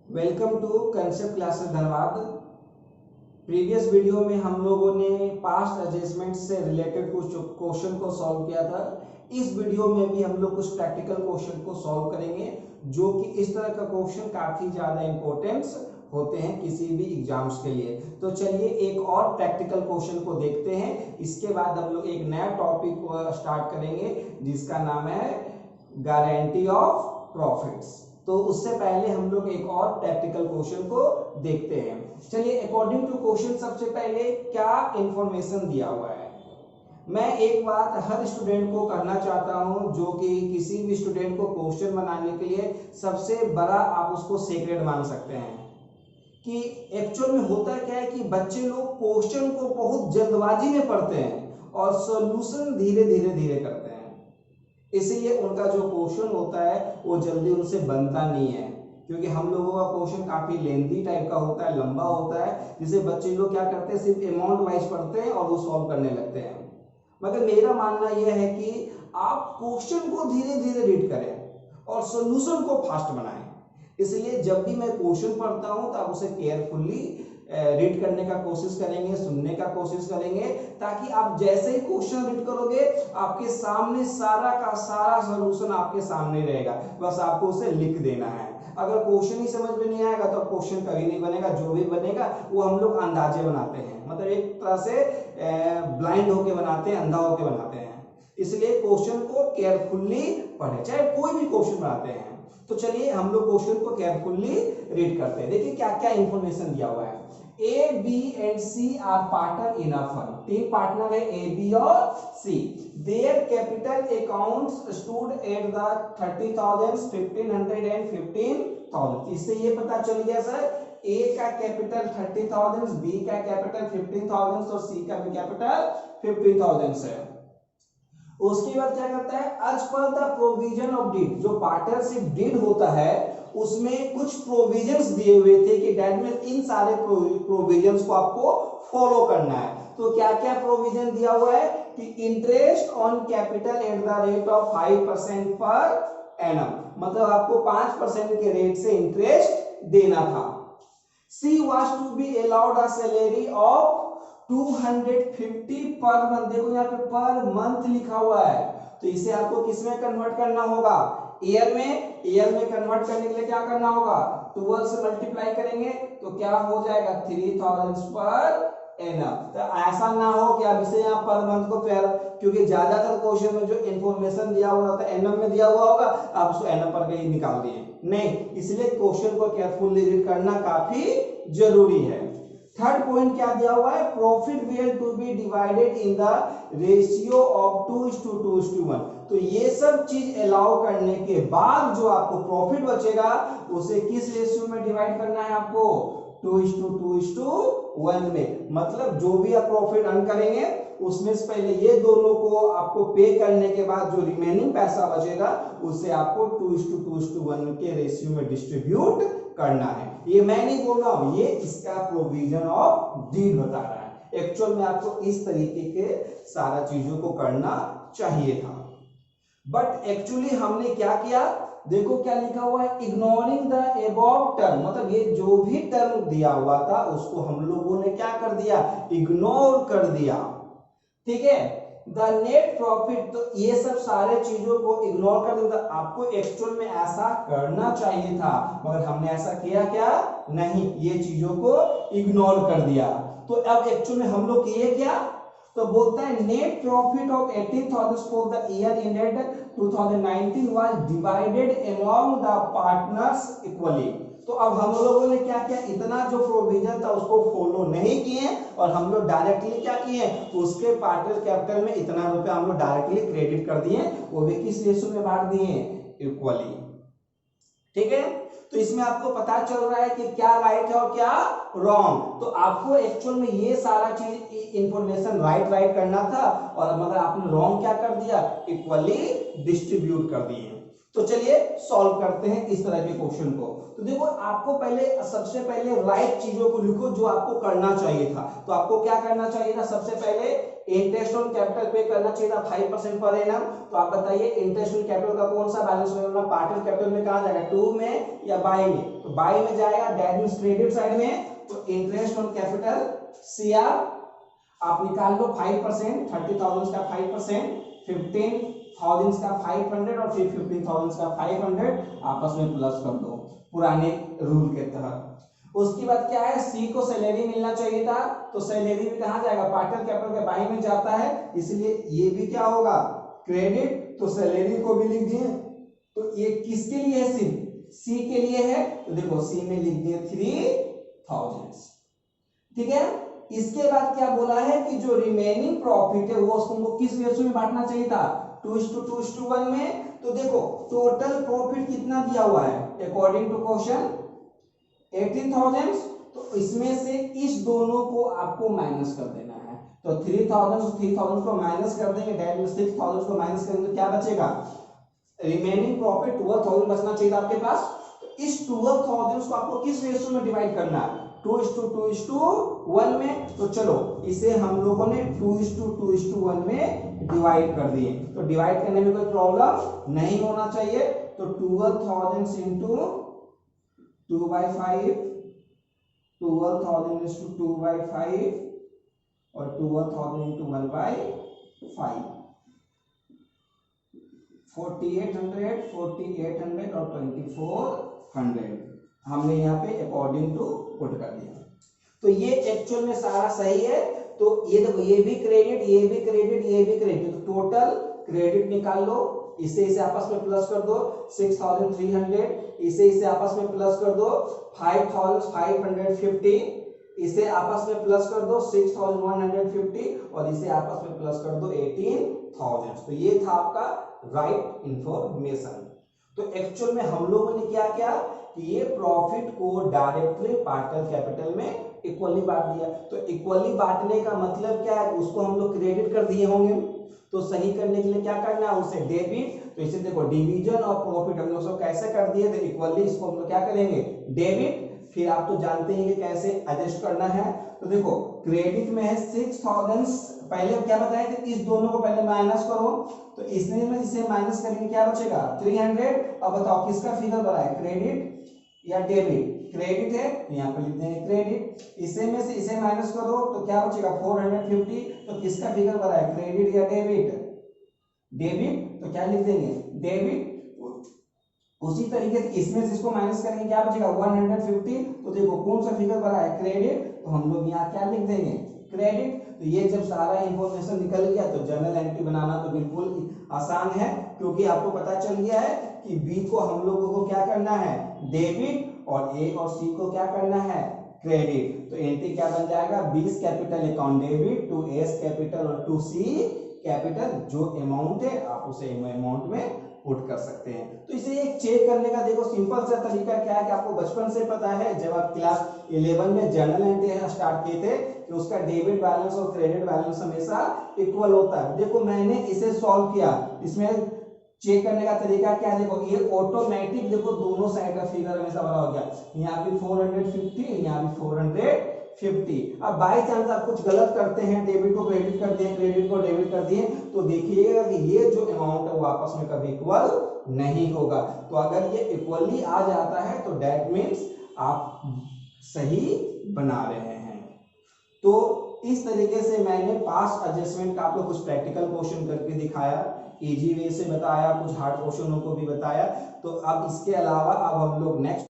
Welcome to concept classes Dhanbad. Previous video में हम लोगों ने पास्ट एडजस्टमेंट से रिलेटेड कुछ क्वेश्चन को सॉल्व किया था। इस वीडियो में भी हम लोग कुछ प्रैक्टिकल क्वेश्चन को सॉल्व करेंगे, जो कि इस तरह का क्वेश्चन काफी ज्यादा इंपॉर्टेंस होते हैं किसी भी एग्जाम्स के लिए। तो चलिए एक और प्रैक्टिकल क्वेश्चन को देखते हैं। इसके बाद हम लोग एक नया टॉपिक स्टार्ट करेंगे जिसका नाम है गारंटी ऑफ प्रॉफिट्स। तो उससे पहले हम लोग एक और प्रैक्टिकल क्वेश्चन को देखते हैं। चलिए अकॉर्डिंग टू क्वेश्चन सबसे पहले क्या इंफॉर्मेशन दिया हुआ है। मैं एक बात हर स्टूडेंट को कहना चाहता हूं, जो कि किसी भी स्टूडेंट को क्वेश्चन बनाने के लिए सबसे बड़ा आप उसको सीक्रेट मान सकते हैं कि एक्चुअल में होता क्या है कि बच्चे लोग क्वेश्चन को बहुत जल्दबाजी में पढ़ते हैं और सॉल्यूशन धीरे धीरे करते हैं। इसलिए उनका जो क्वेश्चन होता है वो जल्दी उनसे बनता नहीं है, क्योंकि हम लोगों का क्वेश्चन काफी लेंथी टाइप का होता है, लंबा होता है, जिसे बच्चे लोग क्या करते हैं सिर्फ अमाउंट वाइज पढ़ते हैं और वो सॉल्व करने लगते हैं। मगर मेरा मानना यह है कि आप क्वेश्चन को धीरे धीरे रीड करें और सॉल्यूशन को फास्ट बनाएं। इसलिए जब भी मैं क्वेश्चन पढ़ता हूं तो आप उसे केयरफुली रीड करने का कोशिश करेंगे, सुनने का कोशिश करेंगे, ताकि आप जैसे ही क्वेश्चन रीड करोगे आपके सामने सारा का सारा सॉल्यूशन आपके सामने रहेगा, बस आपको उसे लिख देना है। अगर क्वेश्चन ही समझ में नहीं आएगा तो क्वेश्चन कभी नहीं बनेगा। जो भी बनेगा वो हम लोग अंदाजे बनाते हैं, मतलब एक तरह से ब्लाइंड होके बनाते हैं, अंधा होके बनाते हैं। इसलिए क्वेश्चन को केयरफुल्ली पढ़े, चाहे कोई भी क्वेश्चन बनाते हैं। तो चलिए हम लोग क्वेश्चन को केयरफुल्ली रीड करते हैं। देखिए क्या क्या इंफॉर्मेशन दिया हुआ है। A B and C are partner in a firm. तीन पार्टनर है ए बी और C. Their capital accounts stood at the 30,000, 1,500 and 15,000। इससे ये पता चल गया सर, ए का कैपिटल 30,000, बी का कैपिटल 15,000 और सी का भी कैपिटल 15,000 है। उसके बाद क्या करता है, as per the provision of deed, जो पार्टनरशिप डीड होता है उसमें कुछ प्रोविजंस दिए हुए थे कि डेट में इन सारे प्रोविजंस को आपको फॉलो करना है। तो क्या क्या प्रोविजन दिया हुआ है कि interest on capital at the rate of 5% per annum, मतलब आपको 5% के रेट से इंटरेस्ट देना था। She was to be allowed a salary of 250 per month. देखो यहाँ पे पर मंथ लिखा हुआ है, तो इसे आपको किसमें कन्वर्ट करना होगा, ईयर में। ईयर में कन्वर्ट करने के लिए क्या करना होगा, 12 से मल्टीप्लाई करेंगे तो क्या हो जाएगा 3,000 पर एनम। तो ऐसा ना हो कि आप इसे यहाँ पर मंथ को फिर, क्योंकि ज्यादातर क्वेश्चन में जो इंफॉर्मेशन दिया हुआ होता है एनम में दिया हुआ होगा, आप उसको एनम पर कहीं निकाल दिए नहीं। इसलिए क्वेश्चन को केयरफुली रीड करना काफी जरूरी है। थर्ड पॉइंट क्या दिया हुआ है, profit were to be divided in the ratio of 2:2:1। तो ये सब चीज अलाउ करने के बाद जो आपको प्रॉफिट बचेगा उसे किस रेशियो में डिवाइड करना है आपको, 2:2:1 में। मतलब जो भी आप प्रॉफिट अर्न करेंगे उसमें से पहले ये दोनों को आपको पे करने के बाद जो रिमेनिंग पैसा बचेगा उसे आपको 2:2:1 के रेशियो में डिस्ट्रीब्यूट करना है। ये मैं नहीं बोल रहा हूं, ये इसका प्रोविजन ऑफ डीड बता रहा है। एक्चुअल में आपको इस तरीके के सारा चीजों को करना चाहिए था, बट एक्चुअली हमने क्या किया, देखो क्या लिखा हुआ है, इग्नोरिंग द अबव टर्म, मतलब ये जो भी टर्म दिया हुआ था उसको हम लोगों ने क्या कर दिया, इग्नोर कर दिया। ठीक है, द नेट प्रॉफिट, तो ये सब सारे चीजों को इग्नोर कर दिया। आपको एक्चुअल में ऐसा करना चाहिए था, मगर हमने ऐसा किया क्या, नहीं, ये चीजों को इग्नोर कर दिया। तो अब एक्चुअल में हम लोग किए क्या, तो बोलता है net profit of 18,000 for the year ended 2019 was divided among the partners equally. तो अब हम लोगों ने क्या किया, इतना जो प्रोविजन था उसको फॉलो नहीं किए और हम लोग डायरेक्टली क्या किए, उसके पार्टनर कैपिटल में इतना रुपया हम लोग डायरेक्टली क्रेडिट कर दिए, वो भी किस रेशियो में बांट दिए, इक्वली। ठीक है, तो इसमें आपको पता चल रहा है कि क्या राइट है और क्या रॉन्ग। तो आपको एक्चुअल में ये सारा चीज इंफॉर्मेशन राइट करना था, और मगर आपने रॉन्ग क्या कर दिया, इक्वली डिस्ट्रीब्यूट कर दिए। तो चलिए सॉल्व करते हैं इस तरह के क्वेश्चन को। तो देखो आपको पहले सबसे पहले राइट चीजों को लिखो जो आपको करना चाहिए था। तो आपको क्या करना चाहिए था, सबसे पहले इंटरेस्ट ऑन कैपिटल पे करना चाहिए था 5% पर एनम। तो आप बताइए इंटरेस्ट ऑन कैपिटल का कौन सा बैलेंस होगा, पार्टनर कैपिटल में कहा जाएगा, 2 में या बाय में, तो तो बाई में जाएगा, दैट मींस क्रेडिट साइड में, तो इंटरेस्ट ऑन कैपिटल CR आप निकाल लो 5%, 30,000 का 5%, 15,000 का 500 और फिर 15,000 का 500 आपस में प्लस कर दो पुराने रूल के तहत। उसके बाद क्या है, सी को सैलरी मिलना चाहिए था, तो सैलरी भी कहां जाएगा, पार्टनर कैपिटल के बाई में जाता है, इसलिए ये भी क्या होगा, क्रेडिट, तो सैलरी को भी लिख दिए। तो ये किसके लिए है, सी के लिए है, तो देखो सी में लिख दिए 3,000। ठीक है, इसके बाद क्या बोला है कि जो रिमेनिंग प्रॉफिट है वो उसको किस रेशो में बांटना चाहिए था, 2:2:1 में। तो देखो टोटल प्रॉफिट कितना दिया हुआ है अकॉर्डिंग टू क्वेश्चन 18,000, तो इसमें से इस दोनों को आपको माइनस कर देना है। तो 3,000 को माइनस कर देंगे, दैट मींस 6,000 को माइनस करेंगे तो क्या बचेगा, रिमेनिंग प्रॉफिट 12,000 बचना चाहिए आपके पास। तो इस 12,000 को आपको किस रेशियो में डिवाइड करना है, 2:2:1 में। तो चलो इसे हम लोगों ने 2:2:1 में डिवाइड कर दिए, तो डिवाइड करने में कोई प्रॉब्लम नहीं होना चाहिए। तो 12,000 इंटू 2/5, 12,000 इंटू 2/5 और 12,000 इंटू 1/5, 4,800, 4,800 और 2,400 हमने यहाँ पे अकॉर्डिंग टू पुट कर दिया। तो ये एक्चुअल में सारा सही है। तो ये देखो ये भी क्रेडिट, ये भी क्रेडिट, ये भी क्रेडिट, तो टोटल क्रेडिट निकाल लो, इसे आपस में प्लस कर दो 6,300, इसे आपस में प्लस कर दो 5,550, इसे आपस में प्लस कर दो 6,150 और इसे आपस में प्लस कर दो 18,000। तो ये था आपका राइट इंफॉर्मेशन। तो एक्चुअल में हम लोगों ने क्या किया कि ये प्रॉफिट को डायरेक्टली पार्टनर कैपिटल में इक्वली बांट दिया। तो इक्वली बांटने का मतलब क्या है, उसको हम लोग क्रेडिट कर दिए होंगे, तो सही करने के लिए क्या करना है, उसे डेबिट। तो इसे देखो डिवीजन ऑफ प्रॉफिट हम लोग कैसे कर दिए थे इक्वली, इसको हम लोग क्या करेंगे डेबिट। फिर आप तो जानते हैं कि कैसे एडजस्ट करना है। तो देखो क्रेडिट में है 6,000, पहले क्या बताए थे, इस दोनों को पहले माइनस करो, तो इसमें में इसे माइनस करेंगे क्या बचेगा 300। अब बताओ किसका फिगर बना है, क्रेडिट या डेबिट, क्रेडिट है यहाँ पे लिख देंगे क्रेडिट, इसे में से इसे माइनस करो तो क्या बचेगा 450, तो किसका फिगर बना है, क्रेडिट या डेबिट, डेबिट, तो क्या लिख देंगे डेबिट। उसी तरीके से इसमें से इसको माइनस करेंगे क्या बचेगा 150, तो देखो कौन सा फिगर बना है क्रेडिट, तो हम लोग यहाँ क्या लिख देंगे क्रेडिट। तो ये जब सारा इंफॉर्मेशन निकल गया तो जर्नल एंट्री बनाना तो बिल्कुल आसान है, क्योंकि आपको पता चल गया है कि बी को हम लोगों को क्या करना है डेबिट और ए और सी को क्या करना है क्रेडिट। तो एंट्री क्या बन जाएगा, B's capital account debit to S capital और टू सी कैपिटल, जो अमाउंट है आप उसे अमाउंट में पुट कर सकते हैं। तो इसे एक चेक करने का देखो सिंपल सा तरीका क्या है कि आपको बचपन से पता है, जब आप क्लास 11 में जर्नल एंट्री स्टार्ट किए थे कि उसका डेबिट बैलेंस और क्रेडिट बैलेंस हमेशा इक्वल होता है। देखो मैंने इसे सॉल्व किया, इसमें चेक करने का तरीका क्या है, देखो ये ऑटोमेटिक देखो दोनों साइड का फिगर हमेशा बड़ा हो गया, यहाँ भी 450, यहाँ भी 450। अब बाई चांस आप कुछ गलत करते हैं, डेबिट को क्रेडिट कर दिए, क्रेडिट को डेबिट कर दिए, तो देखिएगा कि ये जो अमाउंट है वो आपस में कभी इक्वल नहीं होगा। तो अगर ये इक्वली आ जाता है तो दैट मीन्स आप सही बना रहे हैं। तो इस तरीके से मैंने पास्ट एडजस्टमेंट का आपको कुछ प्रैक्टिकल क्वेश्चन करके दिखाया, इजी वे से बताया, कुछ हार्ड क्वेश्चनों को भी बताया। तो अब इसके अलावा अब हम लोग नेक्स्ट